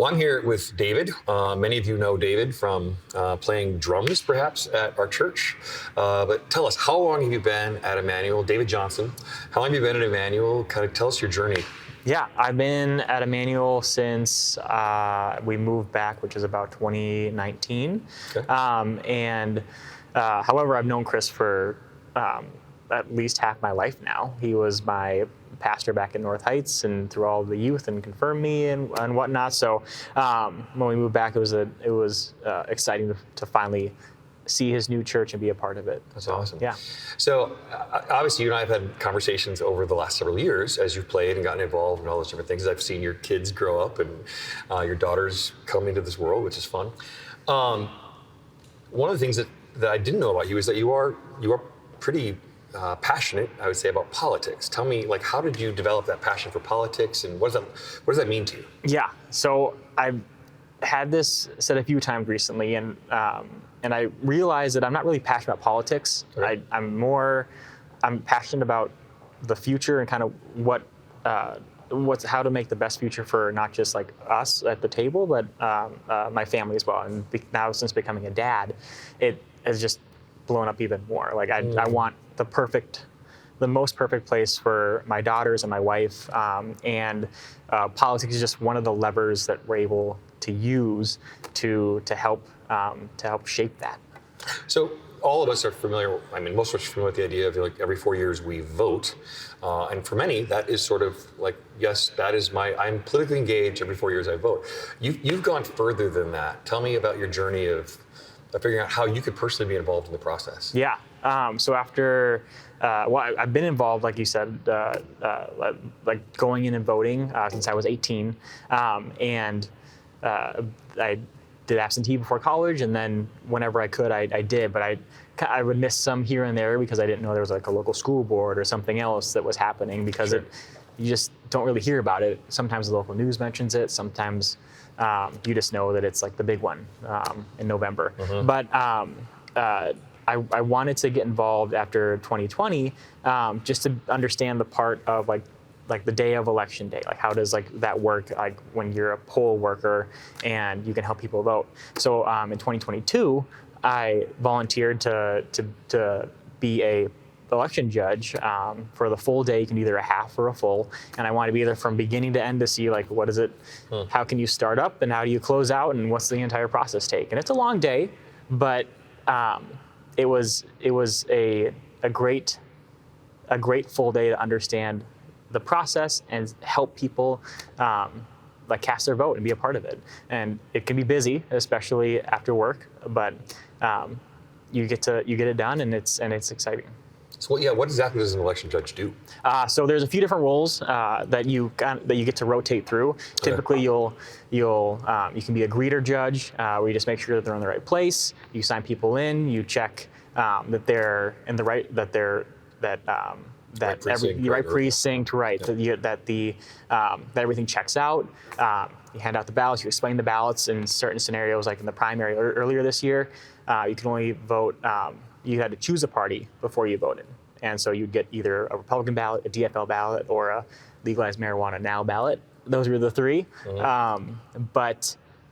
Well, I'm here with David. Many of you know David from playing drums, perhaps, at our church. But tell us, how long have you been at Emmanuel? David Johnson. How long have you been at Emmanuel? Kind of tell us your journey. Yeah, I've been at Emmanuel since we moved back, which is about 2019. Okay. However, I've known Chris for at least half my life now. He was my pastor back in North Heights and through all the youth and confirmed me and whatnot. So when we moved back, it was exciting to finally see his new church and be a part of it. That's awesome. Yeah. So obviously you and I have had conversations over the last several years as you've played and gotten involved in all those different things. I've seen your kids grow up and your daughters come into this world, which is fun. One of the things that I didn't know about you is that you are pretty passionate, I would say, about politics. Tell me, like, how did you develop that passion for politics, and what does that mean to you? Yeah. So I've had this said a few times recently, and I realized that I'm not really passionate about politics. Right. I'm passionate about the future and kind of how to make the best future for not just like us at the table, but my family as well. And now since becoming a dad, it has just blown up even more. Like I want the most perfect place for my daughters and my wife. And politics is just one of the levers that we're able to use to help shape that. So all of us are familiar, I mean, most of us are familiar with the idea of like every 4 years we vote. And for many, that is sort of like, yes, I'm politically engaged, every 4 years I vote. You've gone further than that. Tell me about your journey of figuring out how you could personally be involved in the process. Yeah. So after, I've been involved, like you said, like going in and voting since I was 18. And I did absentee before college, and then whenever I could, I did. But I would miss some here and there because I didn't know there was like a local school board or something else that was happening, because Sure. You just don't really hear about it. Sometimes the local news mentions it. Sometimes you just know that it's like the big one in November. Mm-hmm. But I wanted to get involved after 2020 just to understand the part of like the day of election day. Like, how does like that work, like when you're a poll worker and you can help people vote. So in 2022, I volunteered to be a election judge for the full day. You can do either a half or a full, and I wanted to be there from beginning to end to see like what is it, how can you start up and how do you close out, and what's the entire process take. And it's a long day, but it was a great full day to understand the process and help people like cast their vote and be a part of it. And it can be busy, especially after work, but you get it done, and it's exciting. So what exactly does an election judge do? So there's a few different roles that you get to rotate through. Okay. Typically, you can be a greeter judge, where you just make sure that they're in the right place. You sign people in. You check that they're in the right right precinct, right? That everything checks out. You hand out the ballots. You explain the ballots in certain scenarios, like in the primary earlier this year. You can only vote. You had to choose a party before you voted, and so you'd get either a Republican ballot, a DFL ballot, or a Legalize Marijuana Now ballot. Those were the three. Mm-hmm.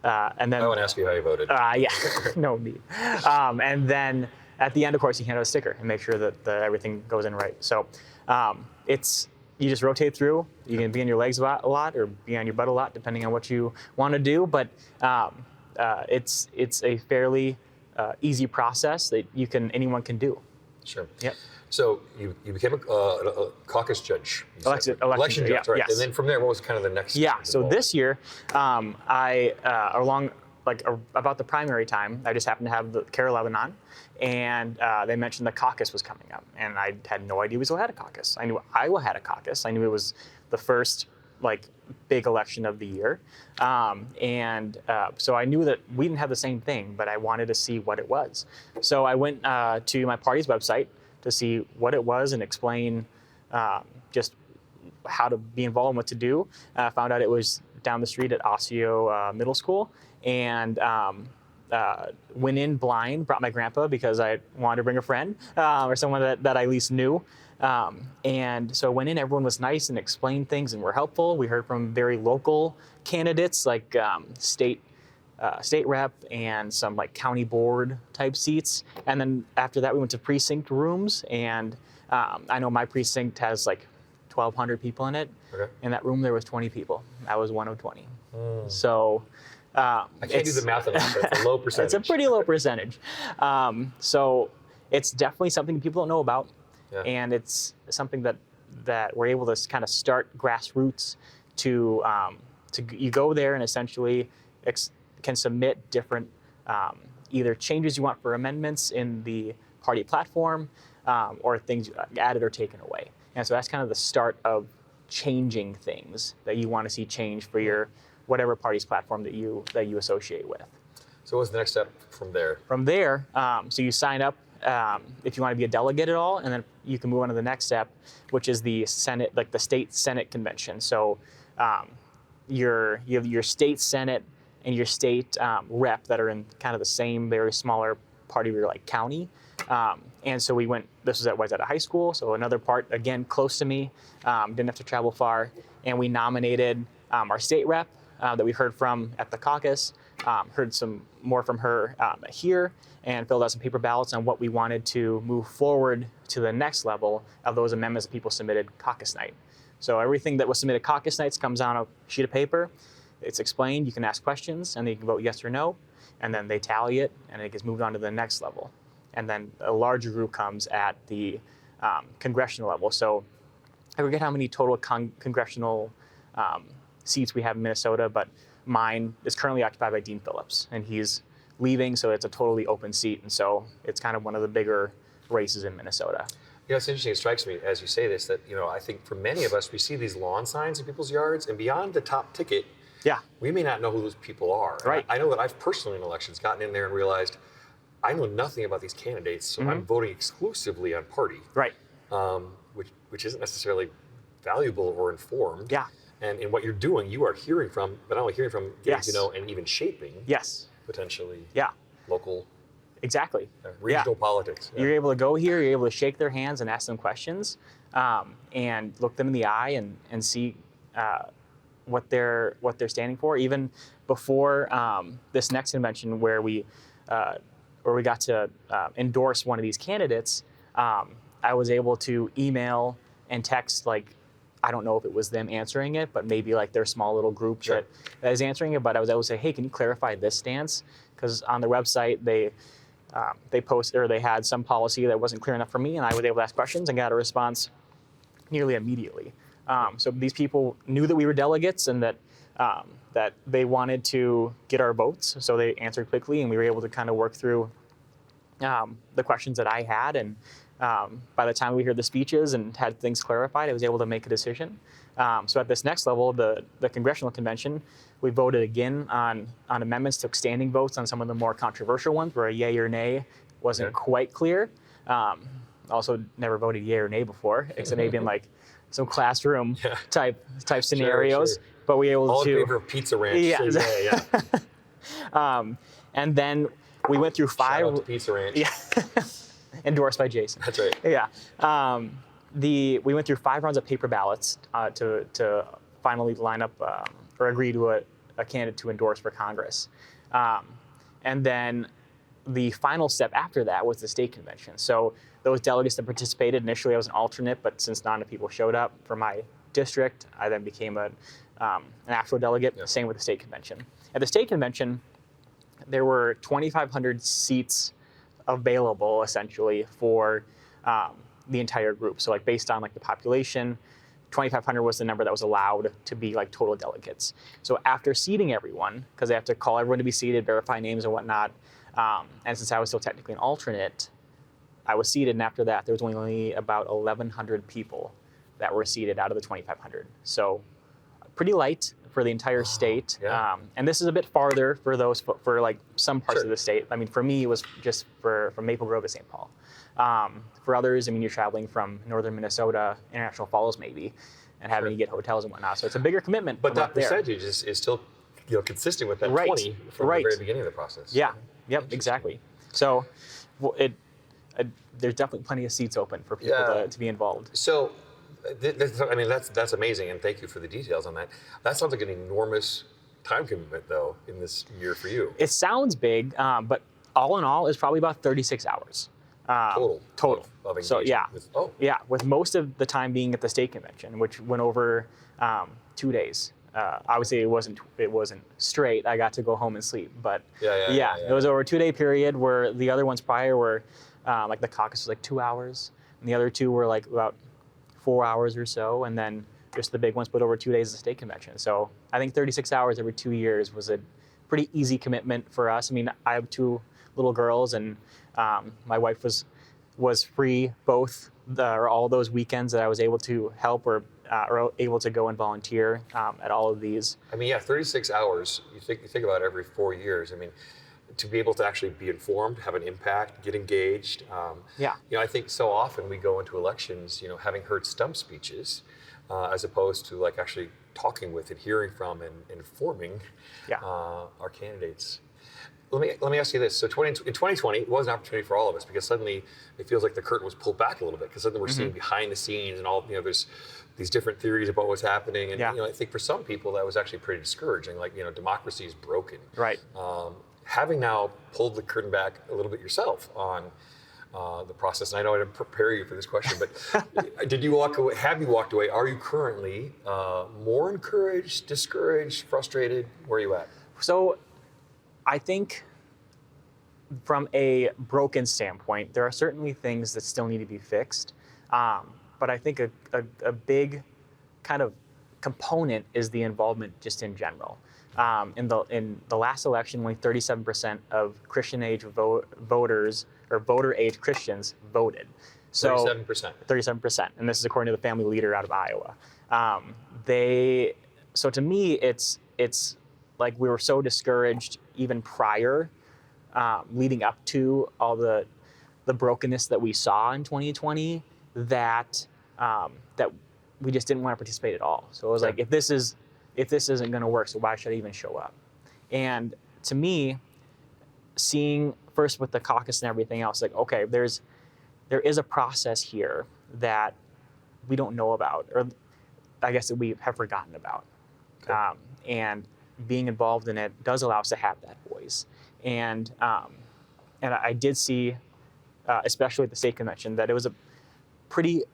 And then I want to ask you how you voted. Yeah, no need. And then at the end, of course, you hand out a sticker and make sure that everything goes in right. So you just rotate through. You can be on your legs a lot or be on your butt a lot, depending on what you want to do. But it's a fairly easy process that anyone can do. Sure. Yep. So you became a caucus judge. Election judge, right? Yes. And then from there, what was kind of the next? Yeah. So this year, about the primary time, I just happened to have the Carol Lebanon, and they mentioned the caucus was coming up, and I had no idea we still had a caucus. I knew Iowa had a caucus. I knew it was the first big election of the year, so I knew that we didn't have the same thing, but I wanted to see what it was. So I went to my party's website to see what it was and explain just how to be involved and what to do. I found out it was down the street at Osseo Middle School, and went in blind, brought my grandpa because I wanted to bring a friend or someone that I at least knew. And so I went in, everyone was nice and explained things and were helpful. We heard from very local candidates like state rep and some like county board type seats. And then after that, we went to precinct rooms. And I know my precinct has like 1,200 people in it. Okay. In that room, there was 20 people. I was one of 20. So I can't do the math on that, but it's a low percentage. it's a pretty low percentage. So it's definitely something people don't know about. Yeah. And it's something that we're able to kind of start grassroots to you go there and essentially can submit different either changes you want for amendments in the party platform or things added or taken away. And so that's kind of the start of changing things that you want to see change for your whatever party's platform that you associate with. So what's the next step from there? From there, so you sign up if you want to be a delegate at all, and then you can move on to the next step, which is the Senate, like the state Senate convention. So you have your state Senate and your state rep that are in kind of the same, very smaller part of your like county. And so we went, this was at Wayzata High School, so another part, again, close to me, didn't have to travel far. And we nominated our state rep that we heard from at the caucus, heard some more from her here, and filled out some paper ballots on what we wanted to move forward to the next level of those amendments that people submitted caucus night. So everything that was submitted caucus nights comes on a sheet of paper. It's explained, you can ask questions, and then you can vote yes or no, and then they tally it, and it gets moved on to the next level. And then a larger group comes at the congressional level. So I forget how many total congressional seats we have in Minnesota, but mine is currently occupied by Dean Phillips, and he's leaving, so it's a totally open seat. And so it's kind of one of the bigger races in Minnesota. You know, it's interesting. It strikes me as you say this that, you know, I think for many of us, we see these lawn signs in people's yards, and beyond the top ticket, we may not know who those people are. Right. I know that I've personally in elections gotten in there and realized I know nothing about these candidates, so I'm voting exclusively on party. Right. Which isn't necessarily valuable or informed. Yeah. And in what you're doing, you are hearing from, but not only hearing from, getting Yes. to know and even shaping Yes. potentially Yeah. local, Exactly. regional politics. Yeah. You're able to go here, you're able to shake their hands and ask them questions, and look them in the eye and see what they're standing for. Even before this next convention, where we got to endorse one of these candidates, I was able to email and text, like, I don't know if it was them answering it, but maybe like their small little group Sure. that is answering it. But I was able to say, hey, can you clarify this stance? Because on the website they posted, or they had some policy that wasn't clear enough for me, and I was able to ask questions and got a response nearly immediately. So these people knew that we were delegates and that they wanted to get our votes, so they answered quickly, and we were able to kind of work through the questions that I had. And by the time we heard the speeches and had things clarified, I was able to make a decision. So at this next level, the congressional convention, we voted again on amendments to standing votes on some of the more controversial ones where a yay or nay wasn't quite clear. Also never voted yay or nay before, except maybe in like some classroom type scenarios. Sure. But we were able All to. in favor of Pizza Ranch. Yeah. So yeah. And then we went through Shout out to five. Pizza Ranch. Yeah. Endorsed by Jason. That's right. Yeah. We went through 5 rounds of paper ballots to finally line up or agree to a candidate to endorse for Congress. And then the final step after that was the state convention. So those delegates that participated, initially I was an alternate, but since not enough people showed up for my district, I then became an actual delegate. Yeah. Same with the state convention. At the state convention, there were 2,500 seats available essentially for the entire group. So like based on like the population, 2,500 was the number that was allowed to be like total delegates. So after seating everyone, because they have to call everyone to be seated, verify names and whatnot, and since I was still technically an alternate, I was seated, and after that there was only about 1,100 people that were seated out of the 2,500. So pretty light for the entire state. Yeah. And this is a bit farther for those, for like some parts Sure. of the state. I mean, for me, it was just from Maple Grove to St. Paul. For others, I mean, you're traveling from northern Minnesota, International Falls maybe, and having Sure. to get hotels and whatnot. So it's a bigger commitment. But from that up there. percentage is still, consistent with that Right. 20 from Right. the very beginning of the process. Yeah. Yep. Exactly. So there's definitely plenty of seats open for people Yeah. to be involved. So, I mean, that's amazing, and thank you for the details on that. That sounds like an enormous time commitment, though, in this year for you. It sounds big, but all in all, it's probably about 36 hours. Total. Of So engagement yeah, with- yeah, with most of the time being at the state convention, which went over 2 days. Obviously, it wasn't straight. I got to go home and sleep, but Yeah. it was over a 2-day period. Where the other ones prior were like the caucus was like 2 hours, and the other two were like about 4 hours or so, and then just the big ones put over 2 days of the state convention. So I think 36 hours every 2 years was a pretty easy commitment for us. I mean, I have 2 little girls, and my wife was free all those weekends that I was able to help or able to go and volunteer at all of these. I mean, yeah, 36 hours. You think about it every 4 years. I mean, to be able to actually be informed, have an impact, get engaged. Yeah. I think so often we go into elections, having heard stump speeches, as opposed to like actually talking with and hearing from and informing Yeah. our candidates. Let me ask you this. So in 2020, it was an opportunity for all of us because suddenly it feels like the curtain was pulled back a little bit because suddenly we're seeing behind the scenes and all, there's these different theories about what's happening. And, Yeah. I think for some people that was actually pretty discouraging. Like, democracy is broken. Right. Having now pulled the curtain back a little bit yourself on the process, and I know I didn't prepare you for this question, but did you walk away? Have you walked away? Are you currently more encouraged, discouraged, frustrated? Where are you at? So I think from a broken standpoint, there are certainly things that still need to be fixed. But I think a big kind of component is the involvement just in general. In the last election, only 37% of Christian age voters or voter age Christians voted. So 37%. 37%, and this is according to the Family Leader out of Iowa. So to me, it's like we were so discouraged even prior, leading up to all the brokenness that we saw in 2020, that we just didn't want to participate at all. So it was like, if this isn't going to work, so why should I even show up? And to me, seeing first with the caucus and everything else, like, okay, there is a process here that we don't know about, or I guess that we have forgotten about. Okay. And being involved in it does allow us to have that voice. And I did see, especially at the state convention, that it was a pretty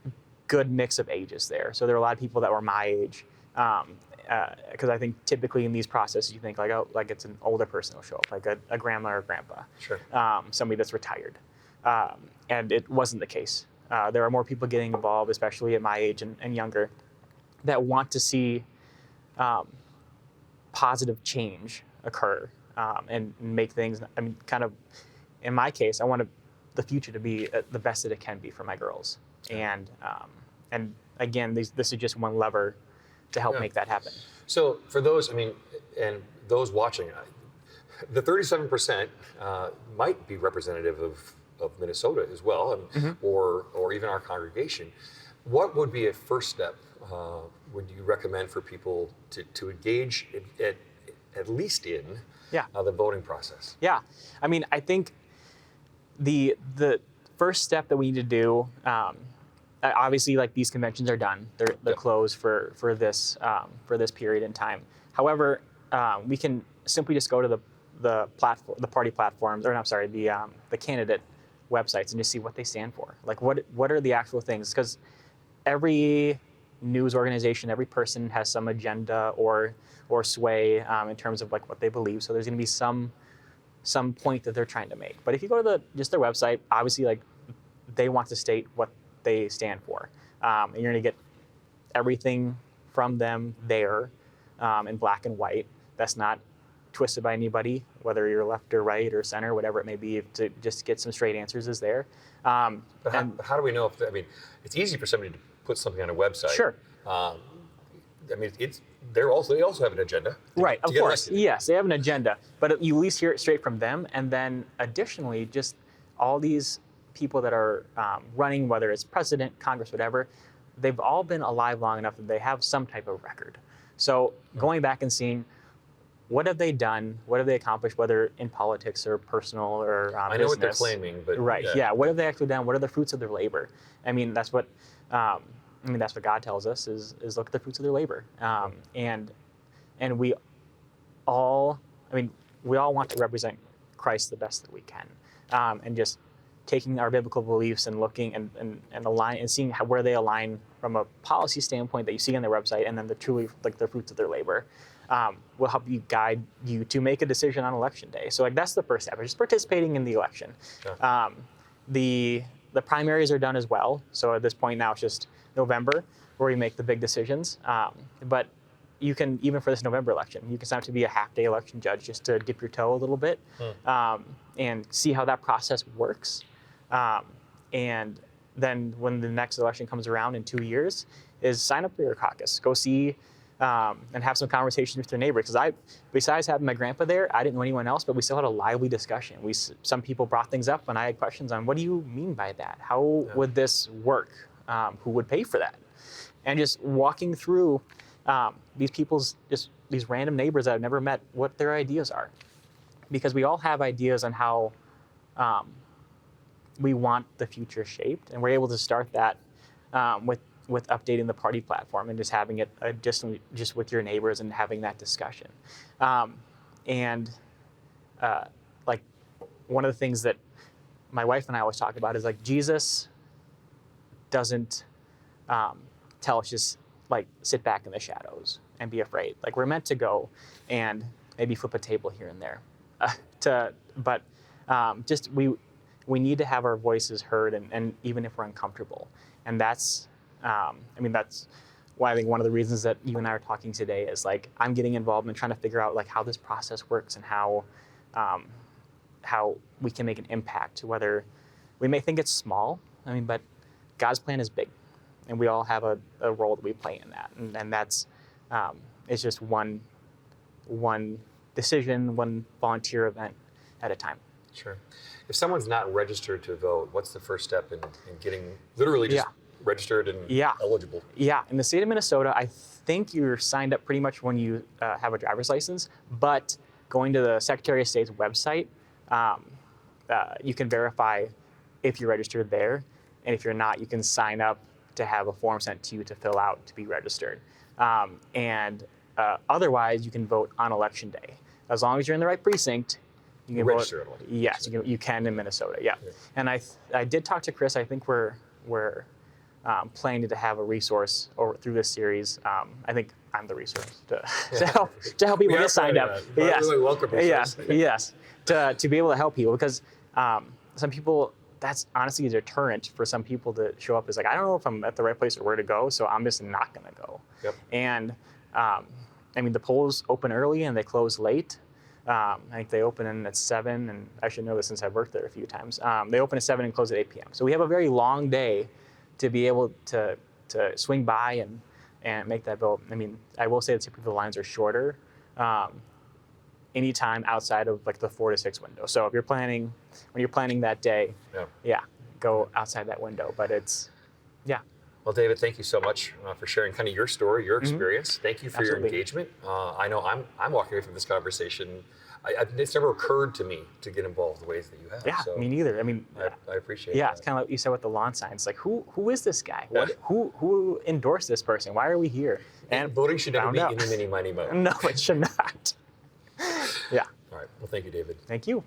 good mix of ages there. So there were a lot of people that were my age, because I think typically in these processes you think like it's an older person who'll show up, like a grandma or a grandpa, Sure. Somebody that's retired, and it wasn't the case. There are more people getting involved, especially at my age and younger, that want to see positive change occur and make things. I mean, kind of, in my case, I want the future to be the best that it can be for my girls, and again, this is just one lever to help make that happen. So for those, and those watching, the 37% might be representative of Minnesota as well, or even our congregation. What would be a first step would you recommend for people to engage at least in the voting process? Yeah, I mean, I think the first step that we need to do, obviously, like, these conventions are done; they're closed for this period in time. However, we can simply just go to the party platforms, or I'm sorry, the candidate websites, and just see what they stand for. Like, what are the actual things? Because every news organization, every person has some agenda or sway in terms of like what they believe. So there's going to be some point that they're trying to make. But if you go to just their website, obviously, like, they want to state what they stand for, and you're going to get everything from them there in black and white. That's not twisted by anybody, whether you're left or right or center, whatever it may be. To just get some straight answers is there. But how do we know if? It's easy for somebody to put something on a website. Sure. They also have an agenda. Right, to of get course. elected. Yes, they have an agenda, but you at least hear it straight from them. And then additionally, just all these people that are running, whether it's president, Congress, whatever, they've all been alive long enough that they have some type of record. So going back and seeing what have they done? What have they accomplished, whether in politics or personal or I know what they're business? claiming, but Right. Yeah. What have they actually done? What are the fruits of their labor? I mean, that's what that's what God tells us is look at the fruits of their labor. And we all, we all want to represent Christ the best that we can, and just taking our biblical beliefs and looking and align and seeing where they align from a policy standpoint that you see on their website, and then the truly like the fruits of their labor. Will help you guide you to make a decision on election day. So like that's the first step, just participating in the election. Yeah. The primaries are done as well. So at this point now it's just November where we make the big decisions. But you can, even for this November election, you can sign up to be a half-day election judge just to dip your toe a little bit and see how that process works. And then when the next election comes around in 2 years, is sign up for your caucus. Go see and have some conversations with your neighbor. Because besides having my grandpa there, I didn't know anyone else, but we still had a lively discussion. Some people brought things up, and I had questions on, what do you mean by that? How would this work? Who would pay for that? And just walking through these random neighbors that I've never met, what their ideas are. Because we all have ideas on how we want the future shaped, and we're able to start that with updating the party platform and just having it just with your neighbors and having that discussion. Like one of the things that my wife and I always talk about is like Jesus doesn't tell us just like sit back in the shadows and be afraid. Like we're meant to go and maybe flip a table here and there. We need to have our voices heard, and even if we're uncomfortable. And that's why I think one of the reasons that you and I are talking today is like I'm getting involved in trying to figure out like how this process works and how we can make an impact. Whether we may think it's small, but God's plan is big, and we all have a role that we play in that. And that's it's just one decision, one volunteer event at a time. Sure. If someone's not registered to vote, what's the first step in getting literally just registered and eligible? Yeah, in the state of Minnesota, I think you're signed up pretty much when you have a driver's license, but going to the Secretary of State's website, you can verify if you're registered there, and if you're not, you can sign up to have a form sent to you to fill out to be registered. Otherwise, you can vote on Election Day. As long as you're in the right precinct, you can register vote. Yes, you can in Minnesota. Yeah. And I did talk to Chris. I think we're planning to have a resource through this series. I think I'm the resource to help people get signed up. Yes. Really welcome resource. Yes. To be able to help people, because some people, that's honestly a deterrent for some people to show up. Is like, I don't know if I'm at the right place or where to go, so I'm just not going to go. Yep. And the polls open early and they close late. I think they open at 7, and I should know this since I've worked there a few times. They open at 7 and close at 8 p.m. So we have a very long day to be able to swing by and make that vote. I will say that typically the lines are shorter anytime outside of like the 4 to 6 window. So if when you're planning that day, go outside that window. But Well, David, thank you so much for sharing kind of your story, your experience. Mm-hmm. Thank you for your engagement. I know I'm walking away from this conversation. It's never occurred to me to get involved the ways that you have. Yeah, so me neither. I appreciate it. Yeah, it's kind of like you said with the lawn signs. Like, who is this guy? Who endorsed this person? Why are we here? And voting should never be any, mini, miny, mo. No, it should not. Yeah. All right. Well, thank you, David. Thank you.